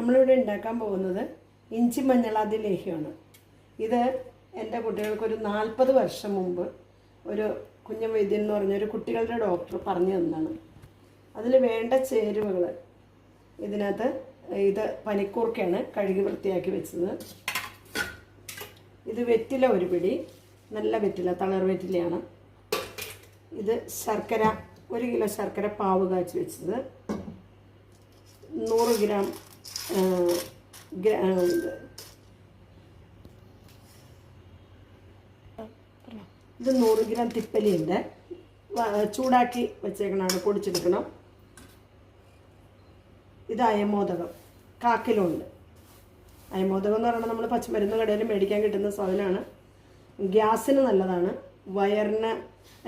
നമ്മളിവിടെ ഉണ്ടാക്കാൻ പോകുന്നത് ഇഞ്ചി മഞ്ഞളാതി ലേഹ്യമാണ്. ഇത് എൻ്റെ കുട്ടികൾക്കൊരു 40 വർഷം മുമ്പ് ഒരു കുഞ്ഞൻ വൈദ്യൻ എന്ന് പറഞ്ഞൊരു കുട്ടികളുടെ ഡോക്ടർ പറഞ്ഞു തന്നതാണ്. അതിൽ വേണ്ട ചേരുവകൾ ഇതിനകത്ത് ഇത് പനിക്കൂർക്കയാണ് കഴുകി വൃത്തിയാക്കി വെച്ചത്. ഇത് വെറ്റില ഒരു പിടി, നല്ല വെറ്റില, തളർ വെറ്റിലയാണ്. ഇത് ശർക്കര, 1 കിലോ ശർക്കര പാവ് കാച്ചി വെച്ചത്. 100 ഗ്രാം ഇത് 100 ഗ്രാം തിപ്പലിയുണ്ട്, ചൂടാക്കി വെച്ചേക്കണാണ്, പൊടിച്ചെടുക്കണം. ഇത് അയമോദകം, 1/4 കിലോ ഉണ്ട്. അയമോദകം എന്ന് പറയുന്നത് നമ്മൾ പച്ചമരുന്ന് കടയിൽ മേടിക്കാൻ കിട്ടുന്ന സാധനമാണ്. ഗ്യാസിന് നല്ലതാണ്. വയറിന്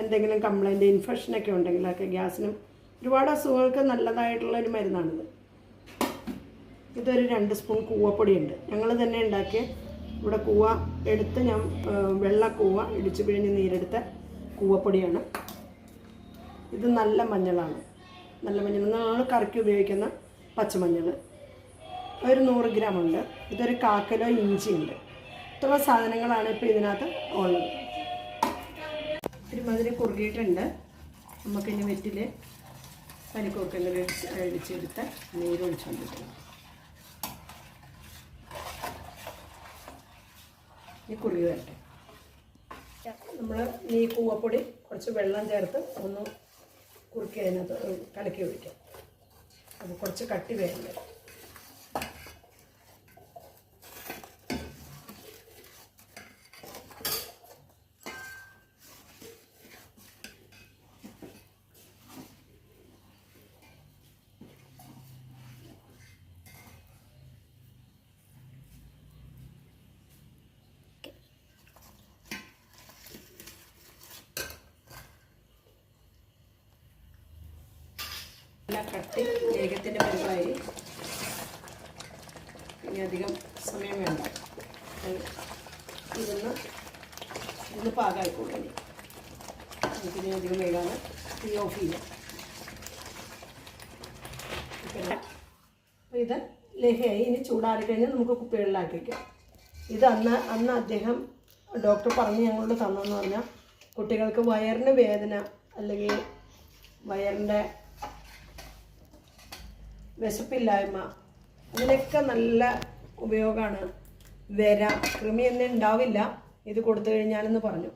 എന്തെങ്കിലും കംപ്ലൈൻറ്റ്, ഇൻഫെക്ഷനൊക്കെ ഉണ്ടെങ്കിലൊക്കെ ഗ്യാസിനും ഒരുപാട് അസുഖങ്ങൾക്ക് നല്ലതായിട്ടുള്ളൊരു മരുന്നാണിത്. ഇതൊരു 2 സ്പൂൺ കൂവപ്പൊടിയുണ്ട്. ഞങ്ങൾ തന്നെ ഉണ്ടാക്കിയ, ഇവിടെ കൂവ എടുത്ത് ഞാൻ വെള്ള കൂവ ഇടിച്ച് പിഴിഞ്ഞ് നീരെടുത്ത കൂവപ്പൊടിയാണ്. ഇത് നല്ല മഞ്ഞളാണ്. നല്ല മഞ്ഞൾ നമ്മൾ കറിക്ക് ഉപയോഗിക്കുന്ന പച്ചമഞ്ഞൾ. ഒരു 100 ഗ്രാം ഉണ്ട്. ഇതൊരു 1/4 കിലോ ഇഞ്ചിയുണ്ട്. ഇത്ര സാധനങ്ങളാണ് ഇപ്പോൾ ഇതിനകത്ത് ഉള്ളത്. ഒരുമാതിരി കുറുകിയിട്ടുണ്ട്. നമുക്കിനി വെറ്റിൽ പനിക്കൂർക്കങ്ങൾ അടിച്ചെടുത്ത് നീരൊഴിച്ചുകൊണ്ടിരിക്കണം. ഈ കുറുകി വരട്ടെ. നമ്മൾ ഈ കൂവപ്പൊടി കുറച്ച് വെള്ളം ചേർത്ത് ഒന്ന് കുറുക്കി അതിനകത്ത് കലക്കി ഒഴിക്കാം. അത് കുറച്ച് കട്ടി വേണ്ട. നല്ല കട്ടി ലേഹ്യത്തിൻ്റെ പരിവായി. ഇനി അധികം സമയം വേണ്ട. ഇതൊന്ന് പാകമായിക്കോളൂ. നമുക്കിനി അധികം വേഗമാണ് തീ ഓഫ് ചെയ്യാം. അപ്പോൾ ഇത് ലേഹ്യമായി. ഇനി ചൂടാറി കഴിഞ്ഞാൽ നമുക്ക് കുപ്പികളിലാക്കി വയ്ക്കാം. ഇത് അന്ന് അദ്ദേഹം ഡോക്ടർ പറഞ്ഞ് ഞങ്ങളോട് തന്നെന്ന് പറഞ്ഞാൽ കുട്ടികൾക്ക് വയറിന് വേദന അല്ലെങ്കിൽ വയറിൻ്റെ വിശപ്പില്ലായ്മ, അതിനൊക്കെ നല്ല ഉപയോഗമാണ്. കൃമിയൊന്നും ഉണ്ടാവില്ല ഇത് കൊടുത്തു കഴിഞ്ഞാലെന്ന് പറഞ്ഞു.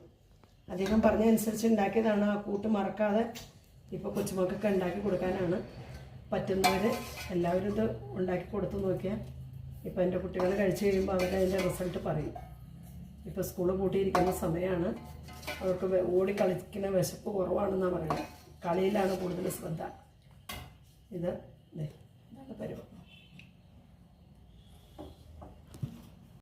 അദ്ദേഹം പറഞ്ഞതനുസരിച്ച് ഉണ്ടാക്കിയതാണ്. ആ കൂട്ട് മറക്കാതെ ഇപ്പോൾ കൊച്ചുമക്കൾക്ക് ഉണ്ടാക്കി കൊടുക്കാനാണ്. പറ്റുന്നവർ എല്ലാവരും ഇത് ഉണ്ടാക്കി കൊടുത്തു നോക്കിയാൽ ഇപ്പോൾ എൻ്റെ കുട്ടികൾ കഴിച്ചു കഴിയുമ്പോൾ അവരതിൻ്റെ റിസൾട്ട് പറയും. ഇപ്പോൾ സ്കൂൾ പൂട്ടിയിരിക്കുന്ന സമയമാണ്. അവർക്ക് ഓടിക്കളിക്കുന്ന വിശപ്പ് കുറവാണെന്നാണ് പറയുന്നത്. കളിയിലാണ് കൂടുതൽ ശ്രദ്ധ. ഇതാണ് പരിപാടി.